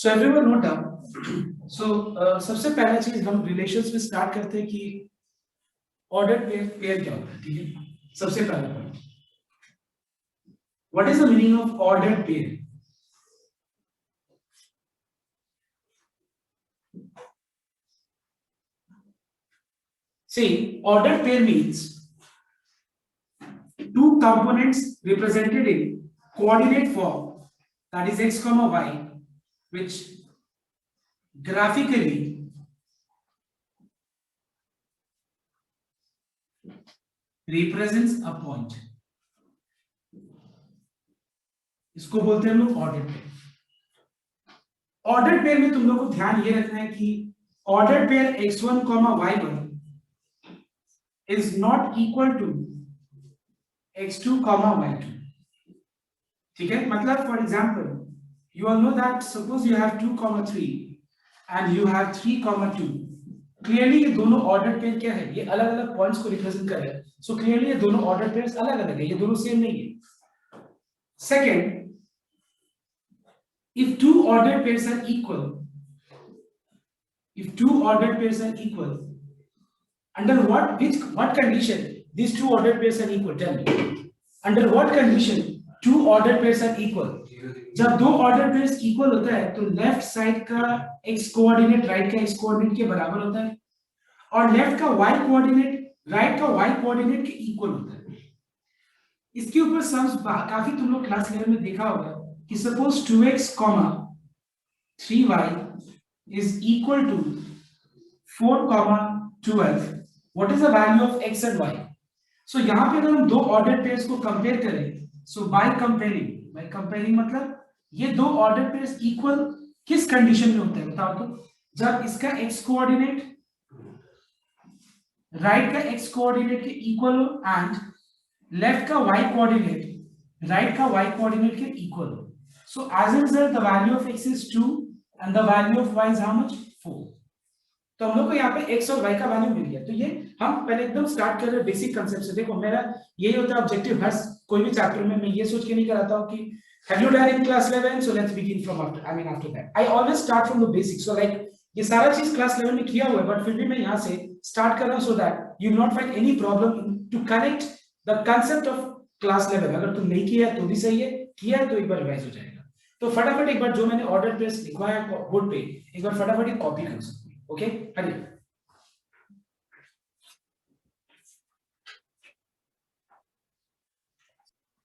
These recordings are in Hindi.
So everyone note down. So सबसे पहला चीज हम रिलेशंस में स्टार्ट करते हैं कि ऑर्डर पेयर क्या होता है, ठीक है। सबसे पहला point, what is the meaning of order pair? See, ordered pair means two components represented in coordinate form, that is x comma y, which graphically represents a point. इसको बोलते हैं हम लोग ऑर्डर्ड पेयर। ऑर्डर्ड पेयर में तुम लोग को ध्यान ये रखना है कि ordered pair x1, y1 is not equal to x2, y2. ठीक है, मतलब for example you all know that suppose you have 2, 3 and you have 3, 2. Clearly ये दोनों ऑर्डर्ड पेयर क्या है, ये अलग अलग पॉइंट्स को रिप्रेजेंट कर रहे हैं। सो क्लियरली ये दोनों ऑर्डर्ड पेयर्स अलग अलग है, ये दोनों सेम नहीं है। Second, if two ordered pairs are equal, under what condition these two ordered pairs are equal? Tell me, under what condition two ordered pairs are equal? जब दो ऑर्डर्ड पेयर्स इक्वल होता है तो लेफ्ट साइड का x कोऑर्डिनेट राइट का x कोऑर्डिनेट के बराबर होता है और लेफ्ट का y कोऑर्डिनेट राइट का y कोऑर्डिनेट के इक्वल होता है। इसके ऊपर सम्स काफी तुम लोग क्लास 11 में देखा होगा कि suppose 2x, 3y is equal to 4, 12. What is the value of x and y? So यहाँ पे अगर हम दो ऑर्डर्ड पेयर्स को कंपेयर करें, so by comparing मतलब ये दो ऑर्डर्ड पेयर्स इक्वल किस कंडीशन में होते हैं बताओ तो? जब इसका x कोऑर्डिनेट राइट का x कोऑर्डिनेट के इक्वल हो एंड लेफ्ट का y कोऑर्डिनेट राइट का y कोऑर्डिनेट के इक्वल हो। So as a result, the value of x is 2 and the value of y is how much? 4. तो हम लोग को यहाँ पे x और y का वैल्यू मिल गया। तो ये हम पहले एकदम स्टार्ट कर रहे हैं बेसिक कांसेप्ट से। देखो मेरा यही होता है ऑब्जेक्टिव हर कोई भी चैप्टर में, मैं ये सोच के नहीं कराता हूँ कि have you done in class 11 so let's begin from after that. I always start from the basics. So like ये सारा चीज क्लास 11 में किया हुआ है बट फिर भी मैं यहाँ से स्टार्ट कर रहा हूँ so that you will not find any problem to connect the concept of class 11. अगर तुम नहीं किया तो भी सही है, किया है तो एक बार रिवाइज हो जाएगा। तो फटाफट एक बार जो मैंने ऑर्डर पेयर्स लिखवाया बोर्ड पे एक बार फटाफट एक कॉपी कर सकते हैं। Okay, हरिए।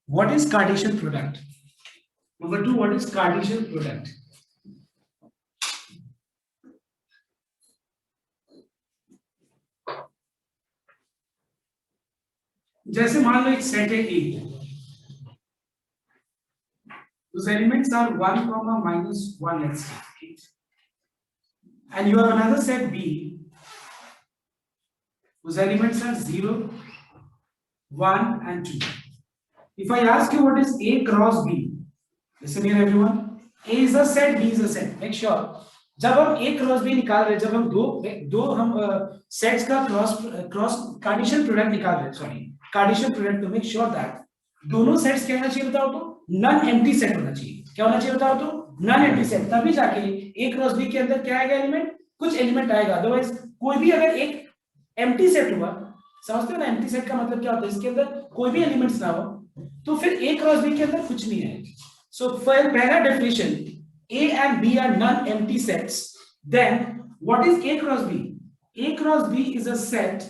What is Cartesian product? Number 2, what is Cartesian product? जैसे मान लो एक सेट है A, whose elements are 1, -1, let's say, and you have another set B, whose elements are 0, 1 and 2. If I ask you what is A cross B, listen here everyone, A is a set, B is a set. Make sure जब हम A cross B निकाल रहे हैं, जब हम दो हम सेट्स का क्रॉस कार्टेशियन प्रोडक्ट निकाल रहे हैं, सॉरी कार्टेशियन प्रोडक्ट, तो मेक श्योर दैट दोनों सेट्स क्या होना चाहिए बताओ तो? नन एम्प्टी सेट होना चाहिए। क्या होना चाहिए बताओ तो? Non empty set. तभी जाके A क्रॉस B के अंदर क्या आएगा एलिमेंट? कुछ एलिमेंट आएगा। अदरवाइज कोई भी अगर एक एम्प्टी सेट हुआ, समझते हो ना एम्प्टी सेट का मतलब क्या होता है? इसके अंदर कोई भी एलिमेंट्स ना हो तो फिर A क्रॉस B के अंदर कुछ नहीं है। सो पहला definition, A and B are non-empty sets. Then what is A cross B? A cross B is a set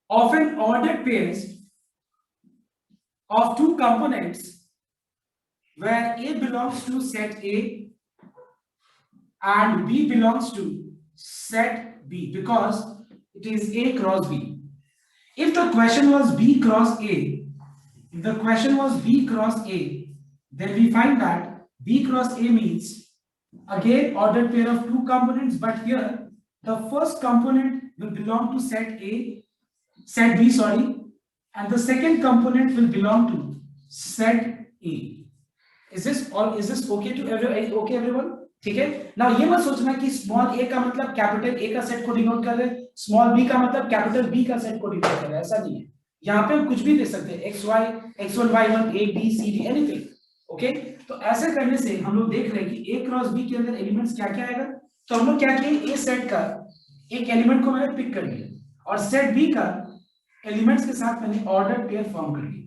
of an ordered pairs of two components where A belongs to set A and B belongs to set B because it is A cross B. If the question was B cross A, then we find that B cross A means again ordered pair of two components, but here the first component will belong to set B, and the second component will belong to set A. Is this okay to everyone? ठीक है। Now ये मत सोचना कि स्मॉल a का मतलब कैपिटल A का सेट को डिनोट कर रहे हैं, स्मॉल b का मतलब कैपिटल B का सेट को डिनोट कर रहे हैं, ऐसा नहीं है। यहाँ पे हम कुछ भी दे सकते हैं, x1, y1, a b c d, anything. Okay, तो ऐसे करने से हम लोग देख रहे हैं कि ए क्रॉस बी के अंदर एलिमेंट्स क्या क्या आएगा। तो हम लोग क्या किए, ए सेट का एक एलिमेंट को मैंने पिक कर लिया और सेट बी का एलिमेंट्स के साथ मैंने ऑर्डर पेयर फॉर्म कर लिया।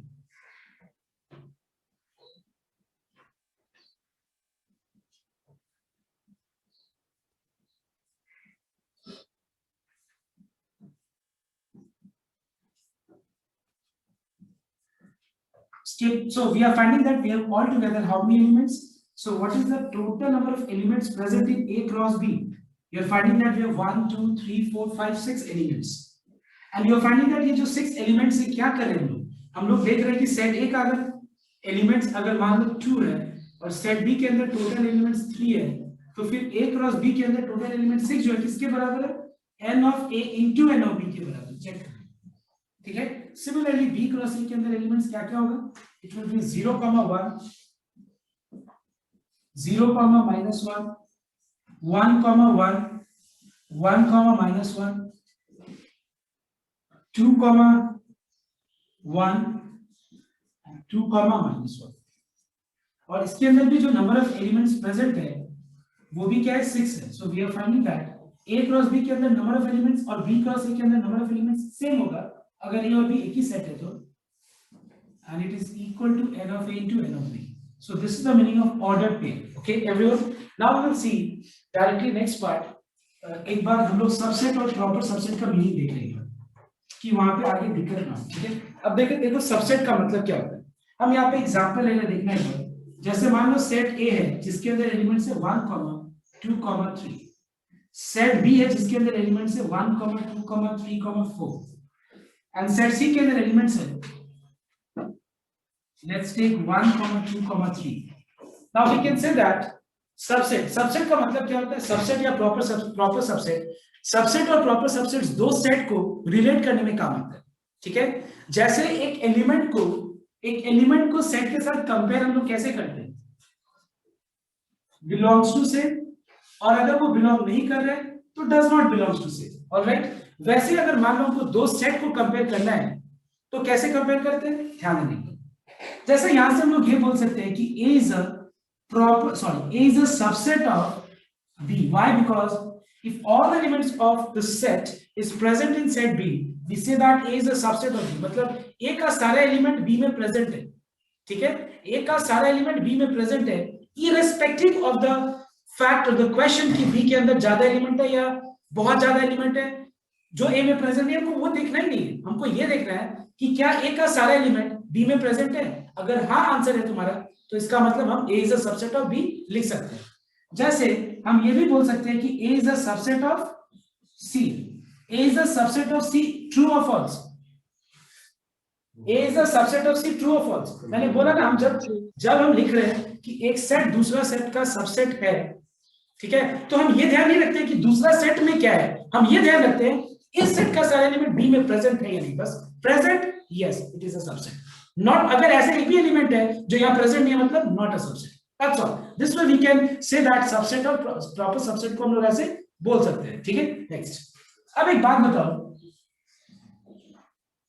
So we are finding that we have altogether how many elements? So what is the total number of elements present in A cross B? You are finding that we have 1, 2, 3, 4, 5, 6 elements. And you are finding that ये जो 6 elements है क्या कर रहे हैं हम लोग देख रहे हैं कि सेट A का अगर एलिमेंट्स अगर मान लो 2 है और सेट B के अंदर टोटल एलिमेंट्स 3 है, तो फिर A क्रॉस B के अंदर टोटल एलिमेंट 6 जो है किसके बराबर है, n of A into n of B के बराबर। चेक करें, ठीक है। सिमिलरली B क्रॉस A के अंदर एलिमेंट्स क्या क्या होगा, it will be 0, 1, 0, -1, 1, 1, 1, -1, 2, 1, 2, -1। और इसके अंदर भी जो नंबर ऑफ एलिमेंट्स प्रेजेंट है वो भी क्या है, 6 है। So we are finding that A cross B के अंदर नंबर ऑफ एलिमेंट्स और B क्रॉस A के अंदर नंबर ऑफ एलिमेंट्स सेम होगा अगर A और B एक ही सेट है तो, and it is equal to n of A into n of B. So this is the meaning of ordered pair. Okay, everyone. Now we will see directly next part. एक बार हम लोग सबसेट और प्रॉपर सबसेट का मीनिंग देख लेंगे कि वहां पे आगे दिक्कत ना हो, ठीक है। अब देखो सबसेट का मतलब क्या होता है। हम यहाँ पे एग्जांपल लेकर देखना है। जैसे मान लो सेट A है जिसके अंदर एलिमेंट्स है 1, 2, 3। सेट B है जिसके अंदर एलिमेंट्स है 1, 2, 3, 4। एंड सेट C के अंदर एलिमेंट्स है, let's take 1, 2, 3. Now we can say that subset का मतलब क्या होता है, सबसेट या प्रॉपर सबसेट। सबसेट और प्रॉपर सबसेट्स दो सेट को रिलेट करने में काम आता है, ठीक है। जैसे एक एलिमेंट को सेट के साथ कंपेयर हम लोग कैसे करते हैं, बिलोंग्स टू से, और अगर वो बिलोंग नहीं कर रहे तो डज नॉट बिलोंग्स टू से। ऑलराइट, वैसे अगर मान लो हमको दो सेट को कंपेयर करना है तो कैसे कंपेयर करते हैं, ध्यान देंगे। जैसे यहां से हम लोग ये बोल सकते हैं कि A is a subset of B. Why? Because if all the elements of the set is present in set B, we say that A is a subset of B. मतलब A का सारा एलिमेंट B में प्रेजेंट है, ठीक है। A का सारा एलिमेंट B में प्रेजेंट है, irrespective of the fact of the question कि B के अंदर ज्यादा एलिमेंट है या बहुत ज्यादा एलिमेंट है। जो A में प्रेजेंट है हमको वो देखना ही नहीं है, हमको ये देखना है कि क्या A का सारा एलिमेंट B में प्रेजेंट है। अगर हाँ आंसर है तुम्हारा तो इसका मतलब हम A is a subset of B लिख सकते हैं। जैसे हम ये भी बोल सकते हैं कि A is a subset of C. A is a subset of C, true or false? A is a subset of C, true or false? मैंने बोला ना, हम जब हम लिख रहे हैं कि एक सेट दूसरा सेट का सबसेट है, ठीक है, तो हम ये ध्यान नहीं रखते कि दूसरा सेट में क्या है, हम ये ध्यान रखते हैं इस सेट का सारा एलिमेंट B में प्रेजेंट है या नहीं। बस present, yes it is a subset. Not अगर ऐसे एक भी एलिमेंट है जो यहाँ प्रेजेंट नहीं है मतलब not a subset. That's all. This way we can say that subset और प्रॉपर सबसेट को हम लोग ऐसे बोल सकते हैं, ठीक है। नेक्स्ट, अब एक बात बताओ,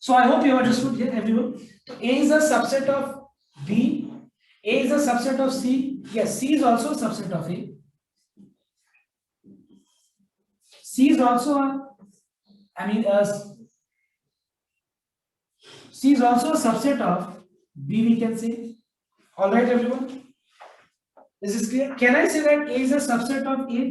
so I hope you understood here everyone. तो A is a subset of B, A is a subset of C, yes C is also a subset of A, C is also C is also a subset of B, we can say. All right, everyone. This is clear. Can I say that A is a subset of A?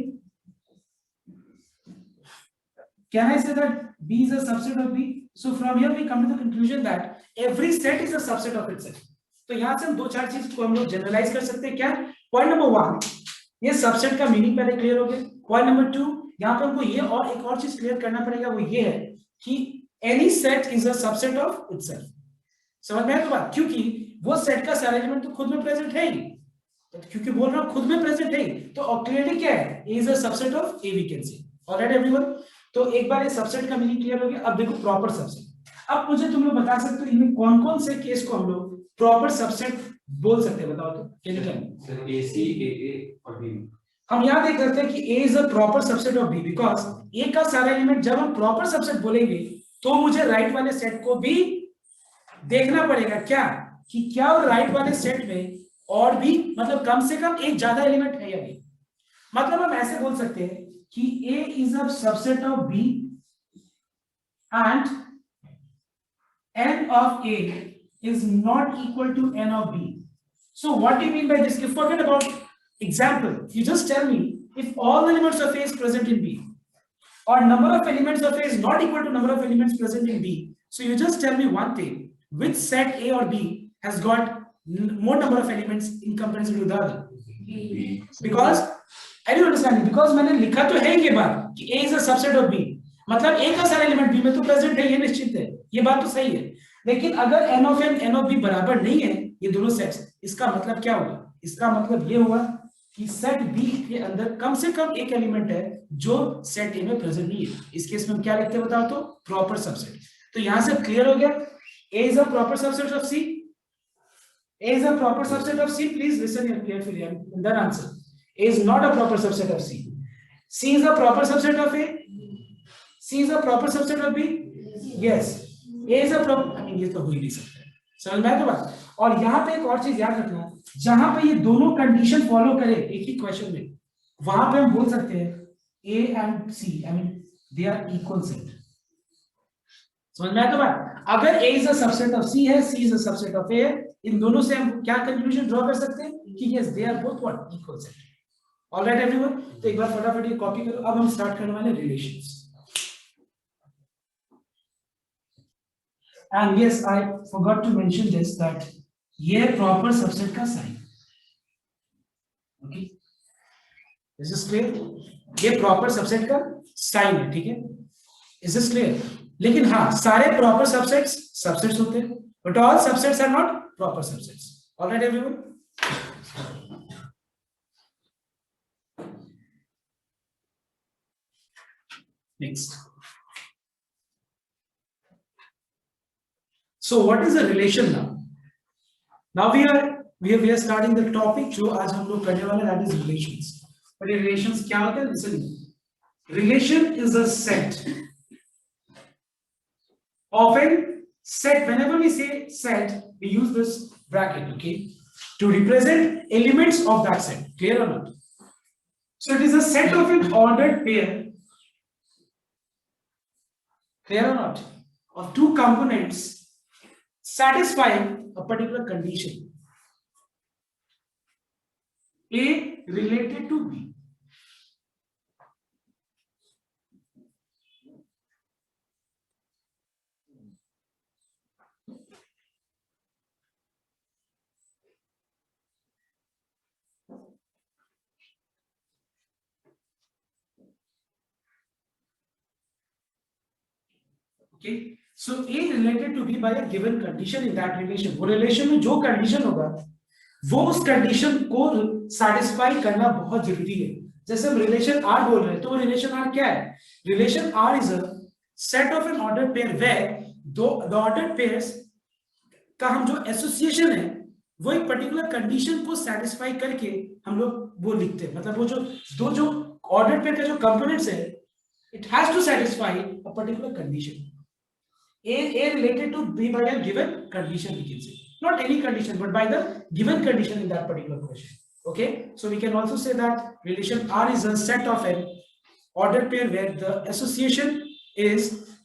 Can I say that B is a subset of B? So from here we come to the conclusion that every set is a subset of itself. तो यहाँ से हम दो चार चीज को हम लोग जनरलाइज कर सकते हैं। क्या? पॉइंट नंबर 1, ये सबसेट का मीनिंग पहले क्लियर हो गया। पॉइंट नंबर 2, यहाँ पे हमको ये और एक और चीज क्लियर करना पड़ेगा, वो ये है कि any set is a subset of itself. समझ में आया तो बात? क्योंकि वो सेट का सारा एलिमेंट तो खुद में प्रेजेंट है ही, तो क्योंकि बोल रहा हूं खुद में प्रेजेंट है, तो क्लियरली क्या है, A is a subset of A, we can say. Alright everyone, तो एक बार ये सबसेट का मीनिंग क्लियर हो गया। अब देखो प्रॉपर सबसेट। अब मुझे तुम लोग बता सकते हो इनमें कौन कौन से केस को हम लोग प्रॉपर सबसेट बोल सकते हैं, बताओ तो। Can you tell me? Sir A C A A और B। हम यहाँ देख सकते हैं कि A is a proper subset of B because A का सारा एलिमेंट जब हम प्रॉपर सबसेट बोलेंगे तो मुझे राइट वाले सेट को भी देखना पड़ेगा। क्या कि क्या राइट वाले सेट में और भी मतलब कम से कम एक ज्यादा एलिमेंट है या नहीं। मतलब हम ऐसे बोल सकते हैं कि A is a subset of B and n of A is not equal to n of B. So what do you mean by this? You forget about example. You just tell me if all the elements of A is present in B or number of elements of A is not equal to number of elements present in B. So you just tell me one thing, which set A or B has got more number of elements in comparison to the other? B. Because are you understanding? Because मैंने लिखा तो है ये बात कि A is a subset of B, मतलब A का सारा एलिमेंट B में तो प्रेजेंट है, ये निश्चित है, ये बात तो सही है। लेकिन अगर n of n n of B बराबर नहीं है ये दोनों सेट्स, इसका मतलब क्या होगा? इसका मतलब ये हुआ कि सेट B के अंदर कम से कम एक एलिमेंट है जो सेट A में प्रेजेंट नहीं है। इस केस में हम क्या लिखते हैं बताओ तो? Proper subset. तो यहां से क्लियर हो गया, A is a proper subset of C. A is a proper subset of C. Please listen here carefully and then answer. A is not a proper subset of C. C is a proper subset of A. C is a proper subset of B. Yes. A is a proper. I mean ये तो हो ही नहीं सकता है। समझ में आया तो बात? और यहाँ पे एक और चीज याद रखना, जहां पे ये दोनों कंडीशन फॉलो करे एक ही क्वेश्चन में, वहां पे हम बोल सकते हैं A and C. I mean they are equal set. समझ में आया तो बात? अगर A is a subset of C है, C is a subset of A है, इन दोनों से हम क्या कंक्लूजन ड्रॉ कर सकते हैं कि yes they are both what equal set. All right everyone, तो एक बार फटाफट ये कॉपी करो। अब हम स्टार्ट करने वाले relations. And yes, I forgot to mention this that ये प्रॉपर सबसेट का sign. Okay, is this clear? ये प्रॉपर सबसेट का साइन है, ठीक है? Is this clear? लेकिन हाँ, सारे प्रॉपर सबसेट्स होते हैं, but all subsets are not proper subsets. Alright everyone? Next, so what is a relation now? Now we are starting the topic जो आज हम लोग करने वाले, that is relations. But ये relations क्या होते हैं? Listen, relation is a set of a set. Whenever we say set, we use this bracket, okay, to represent elements of that set. Clear or not? So it is a set of an ordered pair. Clear or not? Of two components satisfying a particular condition A related to B. Okay, so A related to B by a given condition in that relation. वो relation में जो condition होगा वो उस condition को satisfy करना बहुत जरूरी है। जैसे हम relation R बोल रहे हैं, तो वो relation R क्या है? Relation R is a set of an ordered pair where the ordered pairs का हम जो association है वो एक particular condition को satisfy करके हम लोग वो लिखते हैं। मतलब वो जो ordered pair का जो components है, it has to satisfy a particular condition. A related to B by a given condition, we can say. Not any condition, but by the given condition in that particular question. Okay, so we can also say that relation R is a set of an ordered pair where the association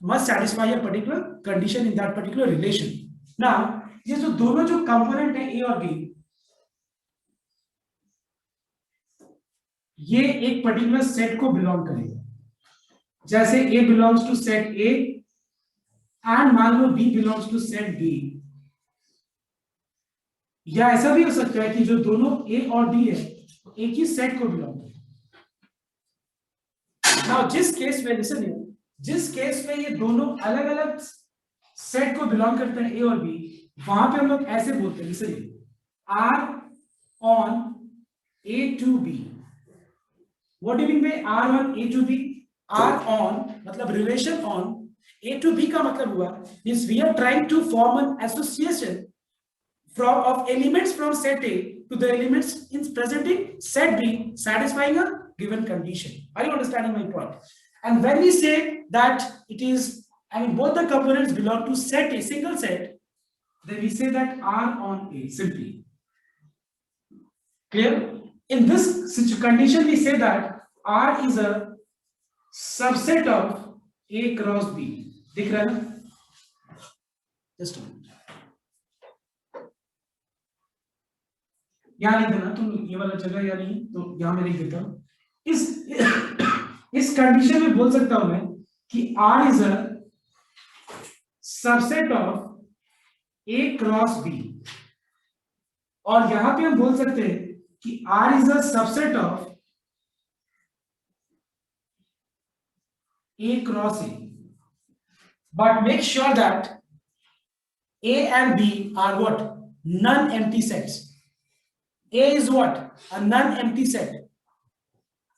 must satisfy a particular condition in that particular relation. Now, ये जो दोनों जो component है A और B, ये एक particular set को belong करेगा। जैसे A belongs to set A and मान लो B belongs to set B, या ऐसा भी हो सकता है कि जो दोनों A और B है एक ही सेट को बिलोंग करते हैं। Now जिस केस में listen here, जिस केस में ये दोनों अलग अलग सेट को बिलोंग करते हैं A और B, वहां पे हम लोग ऐसे बोलते हैं, listen here, R on A to B. What do you mean by R on A to B? R on मतलब relation on A to B का मतलब हुआ means we are trying to form an association of elements from set A to the elements present in set B satisfying a given condition. Are you understanding my point? And when we say that it is, I mean both the components belong to set A, single set, then we say that R on A simply. Clear? In this condition we say that R is a subset of A cross B. दिख रहा है ना? Just a minute. यहाँ लिख देना तुम, ये वाला जगह या नहीं तो यहाँ मैं लिख देता हूँ. इस कंडीशन में बोल सकता हूं मैं कि R is a subset of A cross B, और यहां पे हम बोल सकते हैं कि R is a subset of A cross A, but make sure that A and B are what? Non-empty sets. A is what? A non-empty set.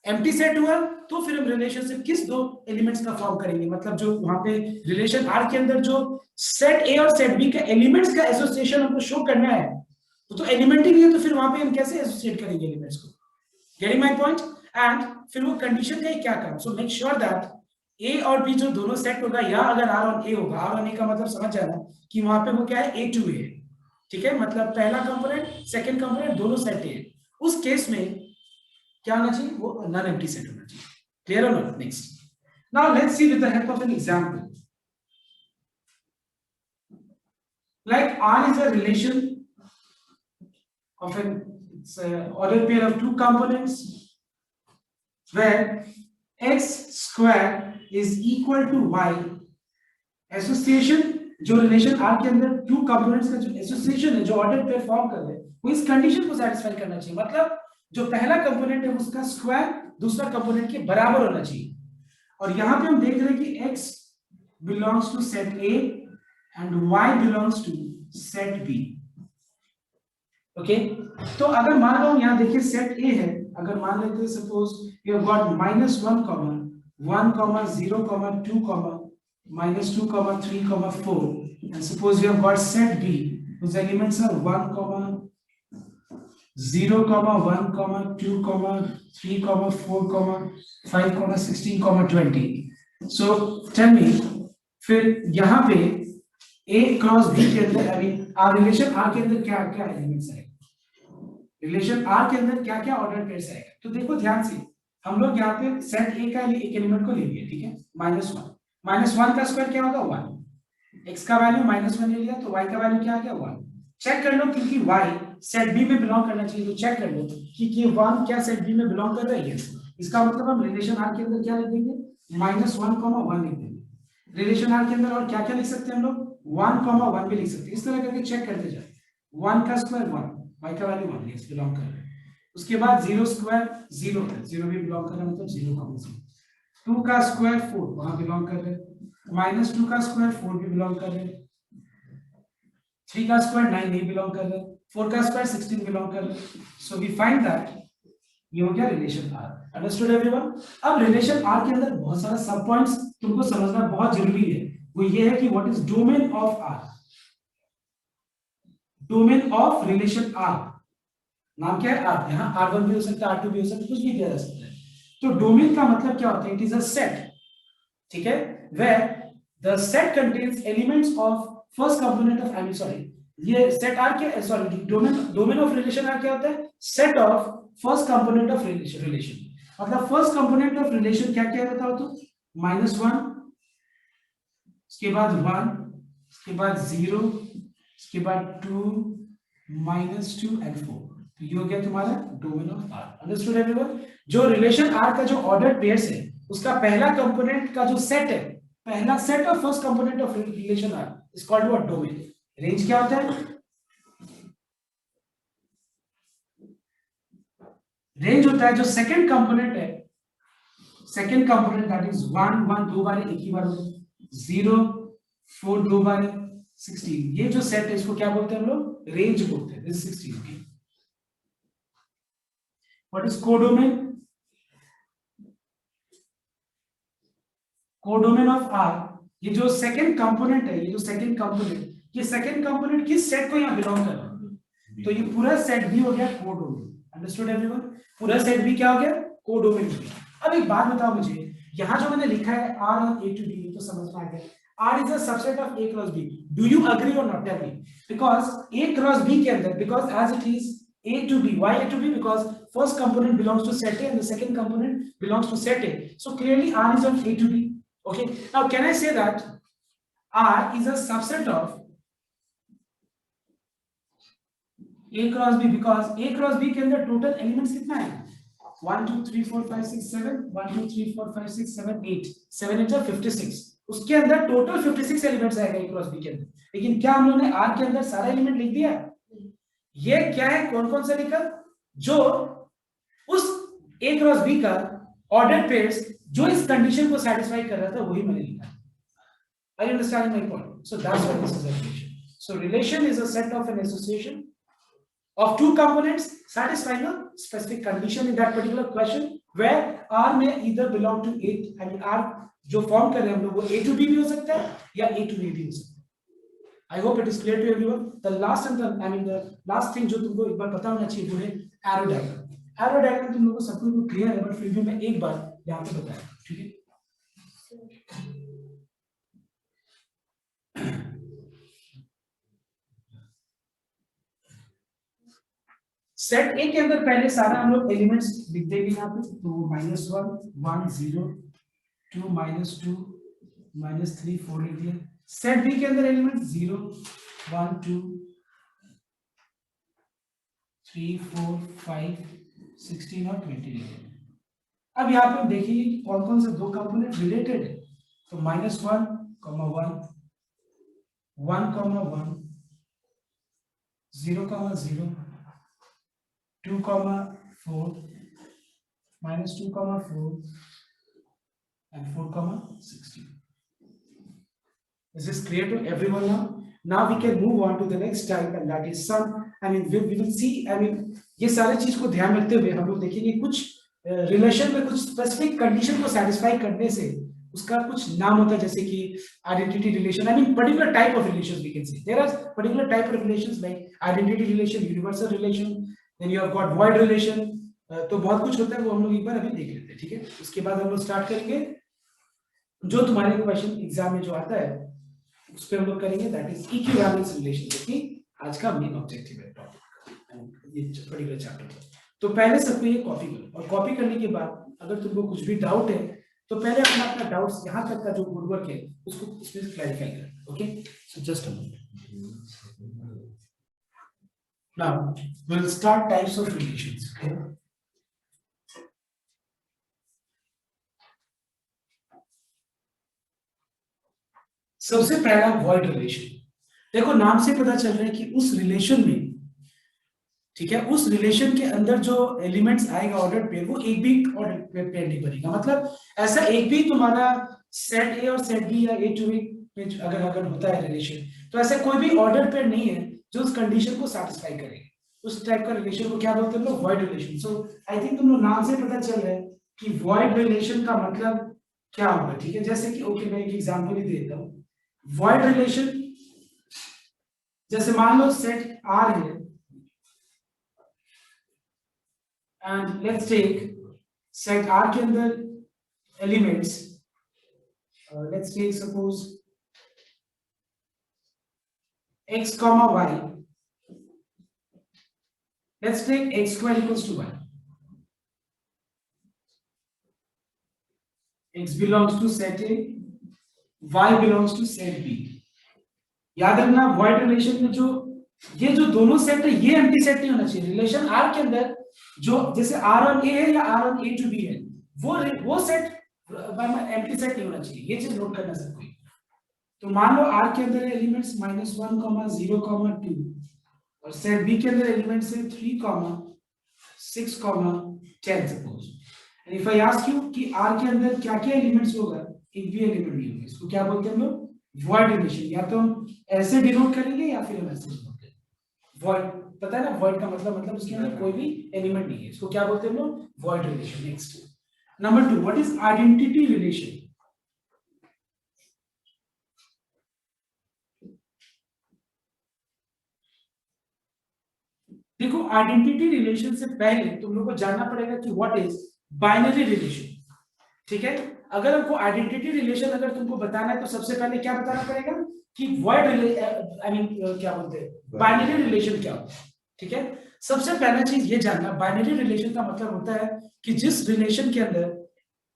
Empty set हुआ तो फिर हम रिलेशनशिप किस दो एलिमेंट्स का फॉर्म करेंगे, मतलब जो वहां पे रिलेशन आर के अंदर जो सेट ए और सेट बी के एलिमेंट्स का एसोसिएशन हमको शो करना है, तो एलिमेंट ही नहीं है तो फिर वहां पे हम कैसे एसोसिएट करेंगे एलिमेंट्स को. Getting my point? एंड फिर वो कंडीशन का क्या काम. सो मेक श्योर दैट ए और बी जो दोनों सेट होगा, या अगर आर और ए होगा, आर और ए का मतलब समझ जाना कि वहां पे वो क्या है, ए टू ए, ठीक है, मतलब पहला कंपोनेंट सेकंड कंपोनेंट दोनों सेट है. उस केस में क्या होना चाहिए, वो नॉन एम्प्टी सेट होना चाहिए. क्लियर और not? Next, now let's see with the help of an example. Like R is a relation of an ordered pair of two components where x square is equal to y. Association जो रिलेशन R के अंदर टू कंपोनेंट्स का जो एसोसिएशन है, जो ऑर्डर पेयर फॉर्म कर रहे हैं, वो इस कंडीशन को सैटिस्फाई करना चाहिए. मतलब जो पहला कंपोनेंट है उसका स्क्वायर दूसरा कंपोनेंट के बराबर होना चाहिए. और यहां पे हम देख रहे हैं कि x belongs to set A and y belongs to set B. Okay, तो अगर मान लो यहां देखिए सेट A है, अगर मान लेते हैं suppose we have got -1, 1, 0, 2, -2, 3, 4, and suppose we have got set B whose elements are 1, 0, 1, 2, 3, 4, 5, 16, 20. So tell me, फिर यहाँ पे A क्रॉस B के अंदर रिलेशन R के अंदर क्या क्या एलिमेंट्स आएगा, रिलेशन R के अंदर क्या क्या ऑर्डर पेयर्स आएगा. तो देखो ध्यान से, हम लोग यहाँ पे सेट A का एक एलिमेंट को ले लिया, ठीक है, -1 का स्क्वायर क्या होगा 1, x का वैल्यू -1 ले लिया तो y का वैल्यू क्या आ गया 1. चेक कर लो क्योंकि y सेट B में बिलोंग करना चाहिए, तो चेक कर लो कि ये 1 क्या सेट B में बिलोंग कर रहा है. यस, इसका मतलब हम रिलेशन R के अंदर क्या लिख देंगे, -1, 1 लिख देंगे. रिलेशन R के अंदर और क्या क्या लिख सकते हैं हम लोग, 1, 1 भी लिख सकते हैं. इस तरह करके चेक करते जाए. 1 का स्क्वायर 1, y का वैल्यू 1, यस बिलोंग कर रहा है. उसके बाद 0 स्क्वायर 0 है, 0 भी बिलोंग कर रहा है, मतलब 0, 2 का स्क्वायर 4 वहां बिलोंग कर रहे हैं, -2 का स्क्वायर 4 भी बिलोंग कर रहे हैं, 3 का स्क्वायर 9 नहीं बिलोंग कर रहे हैं, 4 का स्क्वायर 16 बिलोंग कर रहे हैं. सो वी फाइंड दैट ये हो गया रिलेशन R. Understood everyone? अब रिलेशन R के अंदर बहुत सारा सब पॉइंट्स तुमको समझना बहुत जरूरी है. वो ये है कि what is domain of R. Domain of relation R नाम क्या है, R. यहाँ R1 भी हो सकता है, R2 भी हो सकता है, कुछ भी दिया जा सकता है. तो डोमेन का मतलब क्या होता है, इट इज अ सेट, ठीक है, where the set contains elements of first component of ये सेट R के डोमेन ऑफ रिलेशन R क्या होता है, set of first component of relation. मतलब फर्स्ट कंपोनेंट ऑफ रिलेशन क्या क्या है बताओ तो, -1, उसके बाद 1, उसके बाद 0, उसके बाद 2, -2 एंड 4. तो ये हो गया तुम्हारा domain of R. Understood everyone? जो रिलेशन R का जो ऑर्डर पेयर्स है उसका पहला कंपोनेंट का जो सेट है, पहला set of first component of relation R is called what, domain. Range क्या होता है, रेंज होता है जो सेकंड कंपोनेंट है, सेकंड कंपोनेंट दैट इज 1, 1 दो बार एक ही बार, 0, 4 दो बार, 16. ये जो सेट है इसको क्या बोलते हैं हम लोग, रेंज बोलते हैं. This 16. Okay, what is codomain? Codomain of R, ये जो सेकंड कंपोनेंट है, ये जो सेकंड कंपोनेंट, ये सेकंड कंपोनेंट किस सेट को यहां बिलोंग कर रहा है, तो ये पूरा सेट भी हो गया कोडोमेन. Understood everyone? पूरा सेट भी क्या हो गया, कोडोमेन हो गया. अब एक बात बताओ मुझे, यहां जो मैंने लिखा है R और A to B, तो समझ में आ गया. R is a subset of A cross B. Do you agree or not? Tell me. Because A cross B के अंदर, because as it is A to B. Why A to B? Because first component belongs to set A and the second component belongs to set A. So clearly R is of A to B. Okay. Now can I say that R is a subset of A cross B, because A cross B के अंदर total elements कितना है? 1 2 3 4 5 6 7 1 2 3 4 5 6 7 8 7 8 56. उसके अंदर टोटल 56 एलिमेंट्स आएगा A क्रॉस B के अंदर. लेकिन क्या हम लोगों ने R के अंदर सारा एलिमेंट लिख दिया? ये क्या है? कौन कौन सा लिखा? जो उस A क्रॉस B का ऑर्डर पेयर्स जो इस कंडीशन को सेटिस्फाई कर रहा था वही मैंने लिखा. Are you understanding my point? So that's what this is a relation. So relation is a set of an association of two components satisfying a specific condition in that particular question where R may either belong to A, I mean R जो फॉर्म कर रहे हैं हम लोग वो A to B भी हो सकता है या A to A भी हो सकता है. I hope it is clear to everyone. The last and the last thing जो तुमको एक बार पता होना चाहिए वो है arrow diagram. Arrow diagram तुम लोगों को सबको को क्लियर है, बट फिर भी मैं एक बार यहाँ पे बताया. ठीक है. सेट ए के अंदर पहले सारा हम लोग एलिमेंट्स लिख देंगे यहाँ पे. तो -1 1 0 2 -2 -3 4 लिख दिया. सेट बी के अंदर एलिमेंट्स 0 1 2 3 4 5 16 और 20 लिख दिया. अब यहाँ पे देखिए कौन कौन से दो कंपोनेंट रिलेटेड है. तो -1 1 1 0 0 2 4 -2 4 and 4 16. Is this clear to everyone now? Now we can move on to the next type and that is sum. I mean we will see. I mean ये सारे चीज को ध्यान रखते हुए हम लोग देखेंगे कुछ रिलेशन में कुछ स्पेसिफिक कंडीशन को सेटिस्फाई करने से उसका कुछ नाम होता है, जैसे कि identity relation. I mean particular type of relations we can say. There are particular type of relations like identity relation, universal relation, then you have got void relation. तो बहुत कुछ होता है वो हम लोग एक बार अभी देख लेते हैं. ठीक है. उसके बाद हम लोग स्टार्ट करेंगे जो तुम्हारे क्वेश्चन एग्जाम में जो आता है उस पर हम लोग करेंगे, दैट इज इक्विवेलेंस रिलेशन, जो कि आज का मेन ऑब्जेक्टिव है टॉपिक ये पर्टिकुलर चैप्टर. तो पहले सबको ये कॉपी करो और कॉपी करने के बाद अगर तुमको कुछ भी डाउट है तो पहले अपना डाउट्स यहाँ तक का जो गुडवर्क है उसको इसमें क्लैरिफाई करें. Okay. So just a minute. Now we will start types of relations. Okay. सबसे पहला वॉइड रिलेशन. देखो नाम से पता चल रहा है कि उस रिलेशन में, ठीक है, उस रिलेशन के अंदर जो एलिमेंट्स आएगा ऑर्डर पेयर वो एक भी ऑर्डर पेयर नहीं बनेगा. मतलब ऐसा एक भी तुम्हारा सेट ए और सेट बी या ए टू ए में अगर होता है रिलेशन, तो ऐसा कोई भी ऑर्डर पेयर नहीं है जो उस कंडीशन को सैटिस्फाई करे. उस टाइप का रिलेशन को क्या बोलते हैं लोग? Void relation. So I think तुम लोग नाम से पता चल रहा है कि वॉइड रिलेशन का मतलब क्या होगा. ठीक है. जैसे कि ओके मैं एक एग्जांपल ही देता हूँ. वॉइड रिलेशन जैसे मान लो सेट आर है and let's take set R के अंदर elements, let's take suppose x comma y, let's take x square equals to y, x belongs to set A, y belongs to set B. याद रखना void relation में ये जो दोनों सेट है ये एम्प्टी सेट नहीं होना चाहिए. रिलेशन R के अंदर जो जैसे R on A है या R on A to B है वो सेट एम्प्टी सेट नहीं होना चाहिए. ये चीज नोट करना सबको. तो मान लो R के अंदर एलिमेंट्स -1 0 2 और सेट B के अंदर एलिमेंट्स है 3 6 10 suppose. And if I ask you कि R के अंदर क्या क्या एलिमेंट्स होगा, एक भी एलिमेंट नहीं होगा, इसको क्या बोलते हैं हम लोग? Void relation. या तो हम ऐसे डिनोट करेंगे या फिर हम ऐसे डिनोट करेंगे. वॉइड पता है ना, वॉइड का मतलब उसके अंदर कोई भी एलिमेंट नहीं है, इसको क्या बोलते हैं हम लोग? Void relation. Next number 2, what is identity relation? देखो आइडेंटिटी रिलेशन से पहले तुम लोग को जानना पड़ेगा कि व्हाट इज बाइनरी रिलेशन. ठीक है. अगर हमको आइडेंटिटी रिलेशन अगर तुमको बताना है तो सबसे पहले क्या बताना पड़ेगा कि वॉइड आई मीन क्या बोलते हैं बाइनरी रिलेशन क्या होता है. ठीक है. सबसे पहला चीज ये जानना, बाइनरी रिलेशन का मतलब होता है कि जिस रिलेशन के अंदर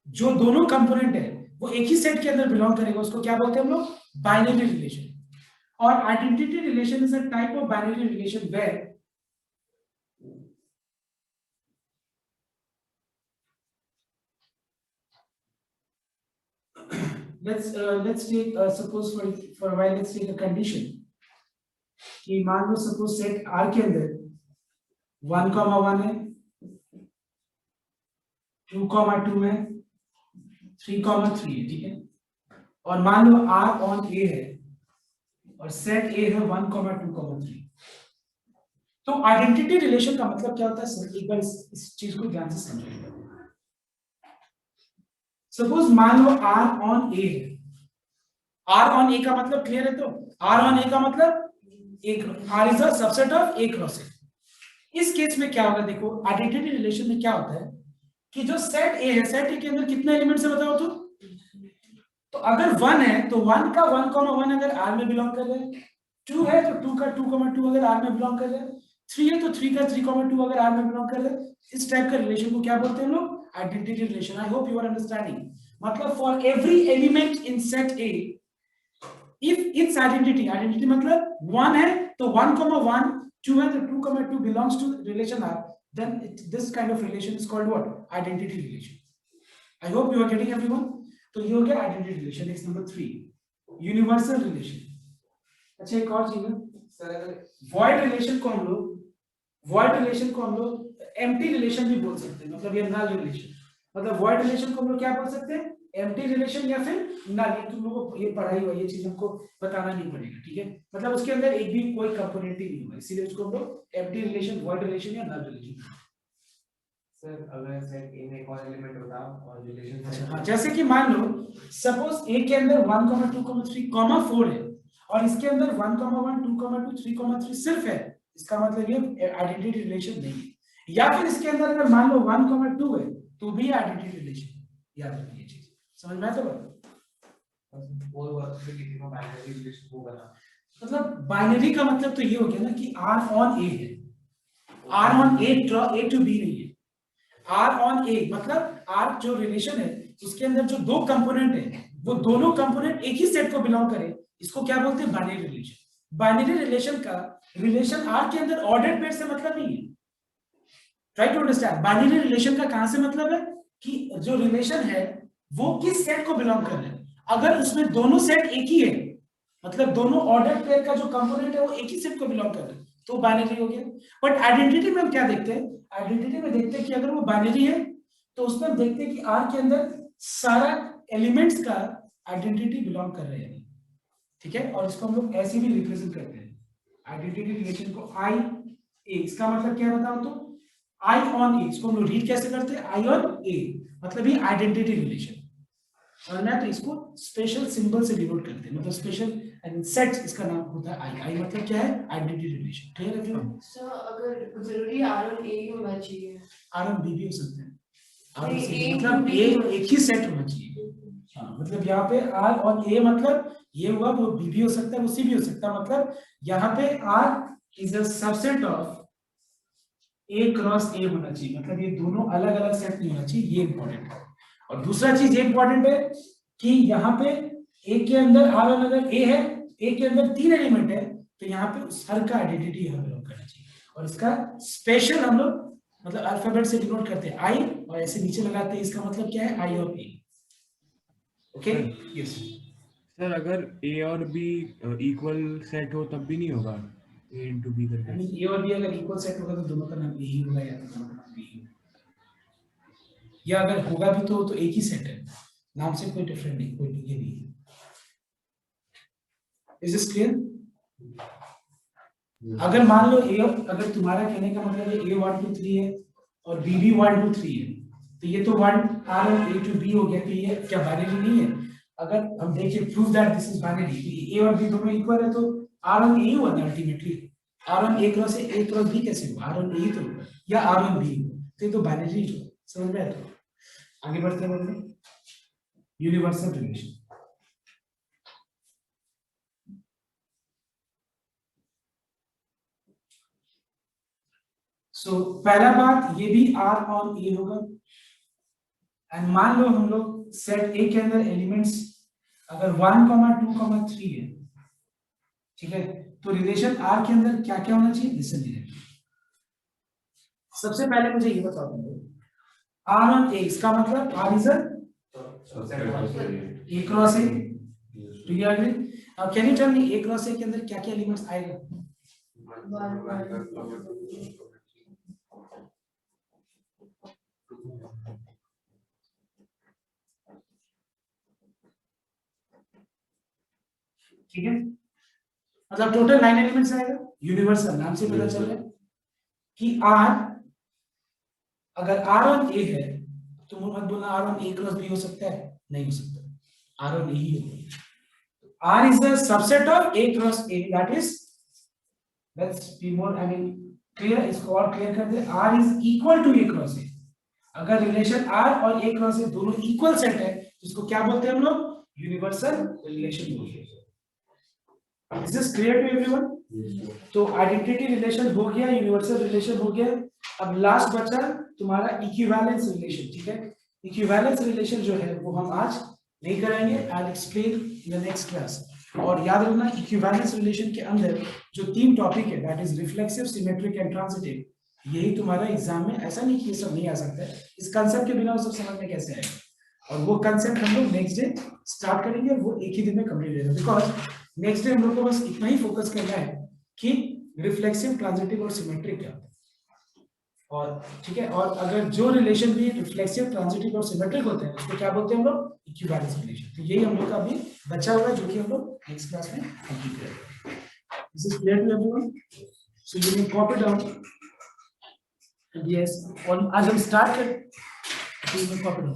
जो दोनों कंपोनेंट है वो एक ही सेट के अंदर बिलोंग करेगा, उसको क्या बोलते हैं हम लोग? Binary relation. और identity relation is a type of binary relation where let's take suppose for a while let's take a condition कि मान लो सपोज सेट R के अंदर 1,1 है, 2,2 है, 3,3 है, ठीक है। और मान लो R on A है और सेट A है 1,2,3। तो आइडेंटिटी रिलेशन का मतलब क्या होता है सर, एक बार इस चीज को ध्यान से समझिएगा। सपोज मान लो R on A है, R on A का मतलब क्लियर है? तो R on A का मतलब एक R is a subset of A cross A। इस केस में क्या होगा, देखो आइडेंटिटी रिलेशन में क्या होता है कि जो सेट A है, सेट A के अंदर कितने एलिमेंट्स है बताओ तो अगर 1 है तो 1 का 1,1 अगर R में बिलोंग कर रहे हैं, 2 है तो 2 का 2,2 अगर R में बिलोंग कर रहे हैं, 3 है तो 3 का 3,2 अगर R में बिलोंग कर रहे हैं, इस टाइप का रिलेशन को क्या बोलते हैं लोग? Identity relation. I hope you are understanding. मतलब for every element in set A, if its identity मतलब 1 है तो 1,1, 2 है तो 2,2 belongs to relation R, then this kind of relation is called what? Identity relation. I hope you are getting everyone. तो ये हो गया identity relation. Next number 3, universal relation. अच्छा एक और चीज है सर, वॉइड रिलेशन को हम लोग एम्प्टी रिलेशन भी बोल सकते हैं, मतलब ये नल रिलेशन। मतलब वॉइड रिलेशन को हम लोग क्या बोल सकते हैं? एम्प्टी रिलेशन या फिर नल। ये तुम लोगों को ये पढ़ाई हुआ, ये चीज हमको बताना नहीं पड़ेगा, ठीक है। मतलब उसके अंदर एक भी कोई कंपोनेंट ही नहीं होगा, इसीलिए उसको हम लोग एम्प्टी रिलेशन, वॉइड रिलेशन या नल रिलेशन। सर अगर सेट ए में एक और एलिमेंट होता और रिलेशन अच्छा हाँ, जैसे कि मान लो सपोज ए के अंदर 1,2,3,4 है और इसके अंदर 1,1, 2,2, 3,3 सिर्फ है, इसका मतलब ये आइडेंटिटी रिलेशन नहीं है। या फिर इसके अंदर अगर मान लो 1,2 है तो भी आइडेंटिटी रिलेशन। याद रखिए ये चीज, समझ में आता है? वो वर्क से किसी को बाइनरी रिलेशन होगा ना, मतलब बाइनरी का मतलब तो ये हो गया ना कि R on A है, R on A to B नहीं है। R on A मतलब R जो रिलेशन है उसके अंदर जो दो कंपोनेंट है वो दोनों कंपोनेंट एक ही सेट को बिलोंग करे, इसको क्या बोलते हैं? Binary relation. बाइनरी रिलेशन का रिलेशन R के अंदर ऑर्डर्ड पेयर से मतलब नहीं है। Try to understand, binary relation का कहां से मतलब है कि जो रिलेशन है वो किस सेट को बिलोंग कर रहा है। अगर उसमें दोनों सेट एक ही है, मतलब दोनों ऑर्डर्ड पेयर का जो कंपोनेंट है वो एक ही सेट को बिलोंग कर रहा है, तो बाइनरी हो गया। बट आइडेंटिटी में हम क्या देखते हैं? आइडेंटिटी में देखते हैं कि अगर वो बाइनरी है तो उसमें हम देखते हैं कि R के अंदर सारा एलिमेंट्स का आइडेंटिटी बिलोंग कर रहे हैं, ठीक है। और इसको हम लोग ऐसे भी रिप्रेजेंट करते हैं आइडेंटिटी रिलेशन को I A। इसका मतलब क्या बताओ तो I on A, इसको हम लोग रीड कैसे करते हैं? I on A मतलब ये आइडेंटिटी रिलेशन। और मैं तो इसको स्पेशल सिंबल से डिनोट करते हैं, मतलब स्पेशल एंड सेट इसका नाम होता है I। I मतलब क्या है? Identity relation. क्लियर है एवरीवन? सर अगर जरूरी R और A ही होना चाहिए, R on B भी हो सकता है। R नहीं, on C A मतलब B A एक ही सेट होना चाहिए। हाँ, मतलब यहाँ पे R और A मतलब ये हुआ, वो B भी हो सकता है, वो C भी हो सकता है। मतलब यहाँ पे R is a subset of A cross A होना चाहिए, मतलब ये दोनों अलग अलग सेट नहीं होना चाहिए, ये इंपॉर्टेंट है। और दूसरा चीज ये इंपॉर्टेंट है कि यहाँ पे A के अंदर R और अगर A है, A के अंदर 3 एलिमेंट है तो यहाँ पे उस हर का आइडेंटिटी यहाँ बिलोंग करना चाहिए। और इसका स्पेशल हम लोग मतलब अल्फाबेट से डिनोट करते हैं I, और ऐसे नीचे लगाते हैं, इसका मतलब क्या है? I और A। ओके यस सर अगर A और B इक्वल सेट हो तब भी नहीं होगा A into B करके? आई मीन A और B अगर इक्वल सेट होगा तो दोनों का नाम A ही होगा या तो दोनों का नाम B ही होगा। या अगर होगा भी तो एक ही सेट है, नाम से कोई डिफरेंट नहीं, कोई ये नहीं है। Is this clear? अगर मान लो अगर तुम्हारा कहने का मतलब है A 1 2 3 है और B भी 1 2 3 है, तो ये तो 1 R और A to B हो गया, तो ये क्या बाइनरी नहीं है? अगर हम देखें prove that this is binary, तो A और B दोनों इक्वल है तो R और A हुआ ना अल्टीमेटली। R और A cross A cross B कैसे हुआ? R और A तो हुआ, या R और B हुआ, तो ये तो बाइनरी है। समझ में आया? तो आगे बढ़ते हैं यूनिवर्सल रिलेशन। सो पहला बात ये भी R on A होगा एंड मान लो हम लोग सेट A के अंदर एलिमेंट्स अगर 1, 2, 3 है, ठीक है, तो रिलेशन R के अंदर क्या क्या होना चाहिए, लिसन लीजिए। सबसे पहले मुझे ये बता दो R on A, इसका मतलब R is A cross A, do you agree? Now can you tell me A cross A के अंदर क्या क्या एलिमेंट्स आएगा? ठीक है, मतलब टोटल 9 एलिमेंट्स आएगा। यूनिवर्सल नाम से पता चल रहा है कि R अगर R on A है तो मत बोलना R on A cross B हो सकता है, नहीं हो सकता, R on A ही होगा। R is a subset of A cross A, that is, let's be more, I mean clear, इसको और क्लियर कर दे, R is equal to A cross A। अगर रिलेशन R और A क्रॉस A दोनों इक्वल सेट है इसको क्या बोलते हैं हम लोग, यूनिवर्सल रिलेशन बोलते हैं। Is this clear to everyone? तो आइडेंटिटी रिलेशन हो गया, यूनिवर्सल रिलेशन हो गया, अब लास्ट बचा तुम्हारा इक्विवेलेंस रिलेशन। ठीक है, इक्विवेलेंस रिलेशन जो है वो हम आज नहीं कराएंगे, I will explain in the next class. और याद रखना इक्विवेलेंस रिलेशन के अंदर जो 3 टॉपिक है, that is reflexive, symmetric and transitive, यही तुम्हारा एग्जाम में, ऐसा नहीं कि ये सब नहीं आ सकता है, इस कंसेप्ट के बिना वो सब समझ में कैसे आएगा। और वो कंसेप्ट हम लोग नेक्स्ट डे स्टार्ट करेंगे और वो एक ही दिन में कंप्लीट रहेगा, बिकॉज नेक्स्ट डे हम लोग को बस इतना ही फोकस करना है कि रिफ्लेक्सिव, ट्रांजिटिव और सिमेट्रिक क्या होता है। और ठीक है, और अगर जो रिलेशन भी रिफ्लेक्सिव, ट्रांजिटिव और सिमेट्रिक होते हैं उसको क्या बोलते हैं हम लोग, इक्विवेलेंस रिलेशन। तो यही हम लोग का अभी बचा हुआ है जो कि हम लोग नेक्स्ट क्लास में कंप्लीट करेंगे। This is clear to everyone? So you can copy down, yes, और आज हम स्टार्ट करें, कॉपी डाउन।